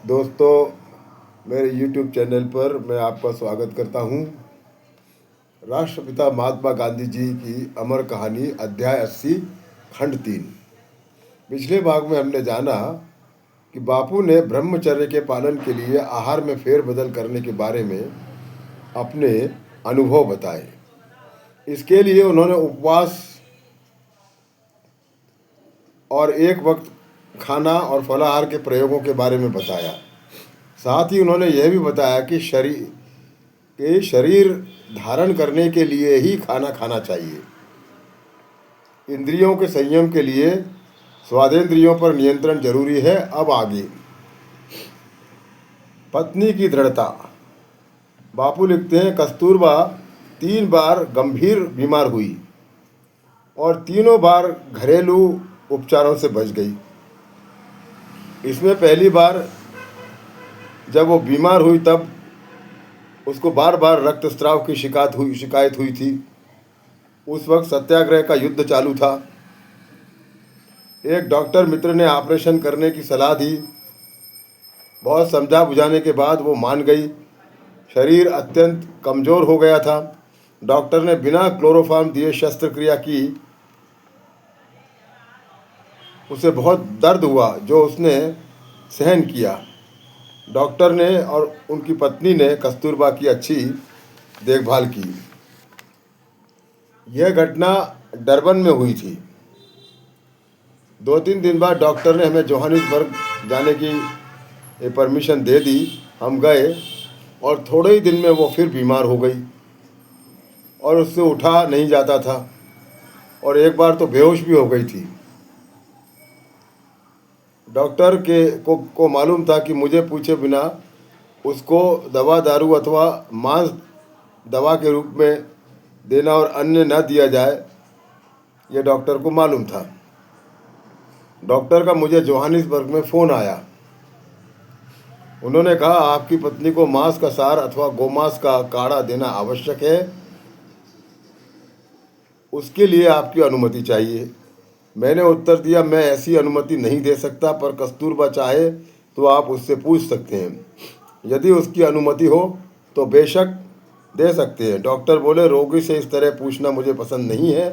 दोस्तों, मेरे YouTube channel पर मैं आपका स्वागत करता हूँ। राष्ट्रपिता महात्मा गांधी जी की अमर कहानी अध्याय 80 खंड 3। पिछले भाग में हमने जाना कि बापू ने ब्रह्मचर्य के पालन के लिए आहार में फेरबदल करने के बारे में अपने अनुभव बताए। इसके लिए उन्होंने उपवास और एक वक्त खाना और फलाहार के प्रयोगों के बारे में बताया। साथ ही उन्होंने यह भी बताया कि शरीर धारण करने के लिए ही खाना खाना चाहिए। इंद्रियों के संयम के लिए स्वादेंद्रियों पर नियंत्रण जरूरी है। अब आगे पत्नी की दृढ़ता। बापू लिखते हैं, कस्तूरबा 3 बार गंभीर बीमार हुई और तीनों बार घरेलू उपचारों से बच गई। इसमें पहली बार जब वो बीमार हुई तब उसको बार बार रक्तस्राव की शिकायत हुई थी। उस वक्त सत्याग्रह का युद्ध चालू था। एक डॉक्टर मित्र ने ऑपरेशन करने की सलाह दी। बहुत समझा बुझाने के बाद वो मान गई। शरीर अत्यंत कमज़ोर हो गया था। डॉक्टर ने बिना क्लोरोफॉर्म दिए शस्त्रक्रिया की। उसे बहुत दर्द हुआ जो उसने सहन किया। डॉक्टर ने और उनकी पत्नी ने कस्तूरबा की अच्छी देखभाल की। यह घटना डरबन में हुई थी। 2-3 दिन बाद डॉक्टर ने हमें जोहानिसबर्ग जाने की परमिशन दे दी। हम गए और थोड़े ही दिन में वो फिर बीमार हो गई और उससे उठा नहीं जाता था और एक बार तो बेहोश भी हो गई थी। डॉक्टर को मालूम था कि मुझे पूछे बिना उसको दवा दारू अथवा मांस दवा के रूप में देना और अन्य न दिया जाए, यह डॉक्टर को मालूम था। डॉक्टर का मुझे जोहानिसबर्ग में फ़ोन आया। उन्होंने कहा, आपकी पत्नी को मांस का सार अथवा गोमांस का काढ़ा देना आवश्यक है। उसके लिए आपकी अनुमति चाहिए। मैंने उत्तर दिया, मैं ऐसी अनुमति नहीं दे सकता, पर कस्तूरबा चाहे तो आप उससे पूछ सकते हैं। यदि उसकी अनुमति हो तो बेशक दे सकते हैं। डॉक्टर बोले, रोगी से इस तरह पूछना मुझे पसंद नहीं है।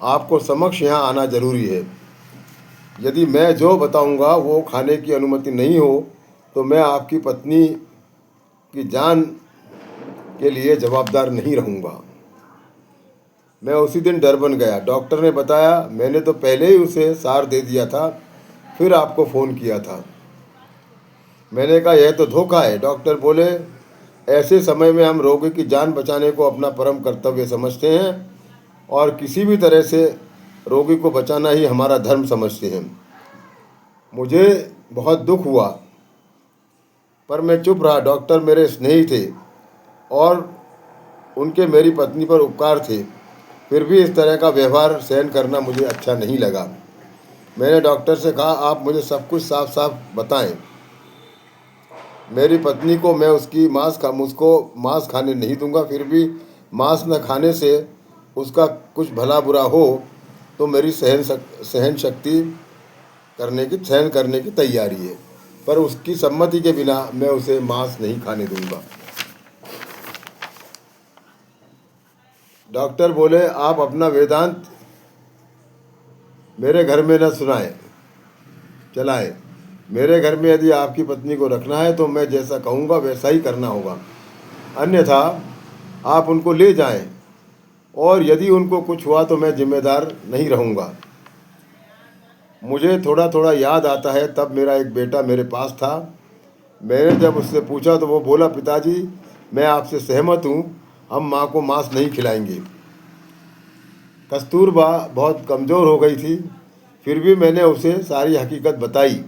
आपको समक्ष यहाँ आना जरूरी है। यदि मैं जो बताऊंगा वो खाने की अनुमति नहीं हो तो मैं आपकी पत्नी की जान के लिए जवाबदार नहीं रहूँगा। मैं उसी दिन डरबन गया। डॉक्टर ने बताया, मैंने तो पहले ही उसे सार दे दिया था, फिर आपको फ़ोन किया था। मैंने कहा, यह तो धोखा है। डॉक्टर बोले, ऐसे समय में हम रोगी की जान बचाने को अपना परम कर्तव्य समझते हैं और किसी भी तरह से रोगी को बचाना ही हमारा धर्म समझते हैं। मुझे बहुत दुख हुआ पर मैं चुप रहा। डॉक्टर मेरे स्नेही थे और उनके मेरी पत्नी पर उपकार थे, फिर भी इस तरह का व्यवहार सहन करना मुझे अच्छा नहीं लगा। मैंने डॉक्टर से कहा, आप मुझे सब कुछ साफ साफ बताएं। मेरी पत्नी को मैं उसको मांस खाने नहीं दूंगा, फिर भी मांस न खाने से उसका कुछ भला बुरा हो तो मेरी सहन करने की तैयारी है, पर उसकी सम्मति के बिना मैं उसे मांस नहीं खाने दूंगा। डॉक्टर बोले, आप अपना वेदांत मेरे घर में न चलाएं। मेरे घर में यदि आपकी पत्नी को रखना है तो मैं जैसा कहूँगा वैसा ही करना होगा, अन्यथा आप उनको ले जाएं और यदि उनको कुछ हुआ तो मैं जिम्मेदार नहीं रहूँगा। मुझे थोड़ा थोड़ा याद आता है, तब मेरा एक बेटा मेरे पास था। मैंने जब उससे पूछा तो वो बोला, पिताजी मैं आपसे सहमत हूँ, हम माँ को मांस नहीं खिलाएंगे। कस्तूरबा बहुत कमज़ोर हो गई थी, फिर भी मैंने उसे सारी हकीकत बताई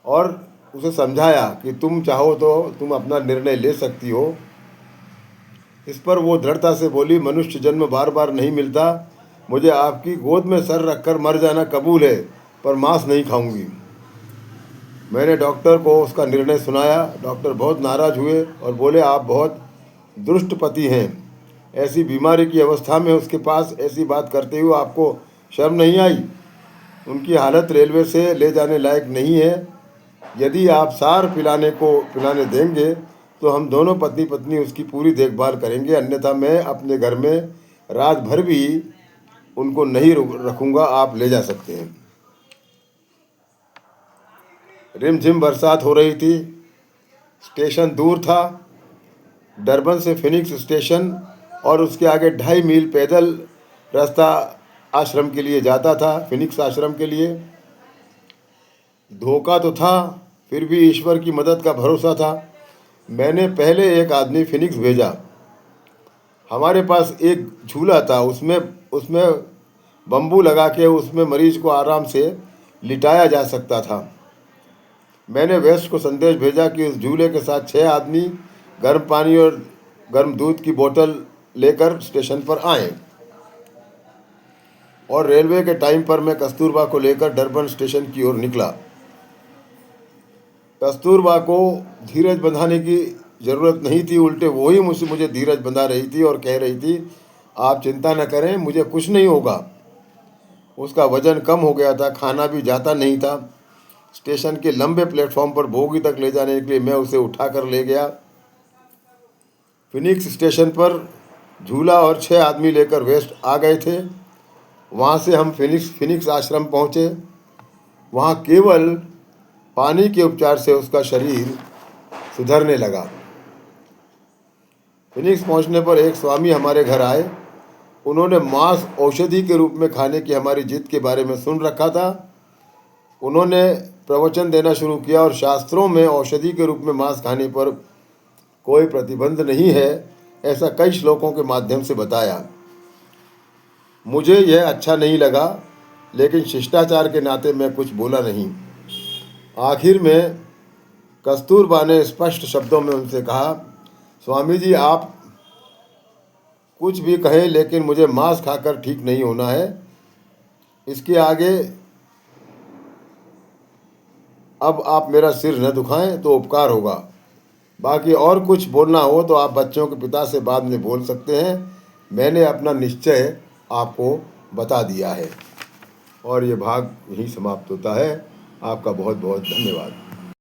और उसे समझाया कि तुम चाहो तो तुम अपना निर्णय ले सकती हो। इस पर वो दृढ़ता से बोली, मनुष्य जन्म बार बार नहीं मिलता। मुझे आपकी गोद में सर रखकर मर जाना कबूल है, पर मांस नहीं खाऊंगी। मैंने डॉक्टर को उसका निर्णय सुनाया। डॉक्टर बहुत नाराज़ हुए और बोले, आप बहुत दुष्ट पति हैं। ऐसी बीमारी की अवस्था में उसके पास ऐसी बात करते हुए आपको शर्म नहीं आई? उनकी हालत रेलवे से ले जाने लायक नहीं है। यदि आप सार पिलाने देंगे तो हम दोनों पत्नी पत्नी उसकी पूरी देखभाल करेंगे, अन्यथा मैं अपने घर में रात भर भी उनको नहीं रखूँगा, आप ले जा सकते हैं। रिमझिम बरसात हो रही थी। स्टेशन दूर था। डरबन से फिनिक्स स्टेशन और उसके आगे 2.5 मील पैदल रास्ता आश्रम के लिए जाता था, फिनिक्स आश्रम के लिए। धोखा तो था, फिर भी ईश्वर की मदद का भरोसा था। मैंने पहले एक आदमी फिनिक्स भेजा। हमारे पास एक झूला था, उसमें उसमें बम्बू लगा के उसमें मरीज को आराम से लिटाया जा सकता था। मैंने वेस्ट को संदेश भेजा कि उस झूले के साथ 6 आदमी गर्म पानी और गर्म दूध की बोतल लेकर स्टेशन पर आएं। और रेलवे के टाइम पर मैं कस्तूरबा को लेकर डरबन स्टेशन की ओर निकला। कस्तूरबा को धीरज बंधाने की ज़रूरत नहीं थी, उल्टे वही मुझे धीरज बंधा रही थी और कह रही थी, आप चिंता न करें, मुझे कुछ नहीं होगा। उसका वजन कम हो गया था, खाना भी जाता नहीं था। स्टेशन के लंबे प्लेटफॉर्म पर बोगी तक ले जाने के लिए मैं उसे उठाकर ले गया। फिनिक्स स्टेशन पर झूला और 6 आदमी लेकर वेस्ट आ गए थे। वहाँ से हम फिनिक्स आश्रम पहुँचे। वहाँ केवल पानी के उपचार से उसका शरीर सुधरने लगा। फिनिक्स पहुँचने पर एक स्वामी हमारे घर आए। उन्होंने मांस औषधि के रूप में खाने की हमारी जिद के बारे में सुन रखा था। उन्होंने प्रवचन देना शुरू किया और शास्त्रों में औषधि के रूप में मांस खाने पर कोई प्रतिबंध नहीं है, ऐसा कई श्लोकों के माध्यम से बताया। मुझे यह अच्छा नहीं लगा, लेकिन शिष्टाचार के नाते मैं कुछ बोला नहीं। आखिर में कस्तूरबा ने स्पष्ट शब्दों में उनसे कहा, स्वामी जी, आप कुछ भी कहें, लेकिन मुझे मांस खाकर ठीक नहीं होना है। इसके आगे अब आप मेरा सिर न दुखाएं तो उपकार होगा। बाकी और कुछ बोलना हो तो आप बच्चों के पिता से बाद में बोल सकते हैं। मैंने अपना निश्चय आपको बता दिया है। और ये भाग यहीं समाप्त होता है। आपका बहुत बहुत धन्यवाद।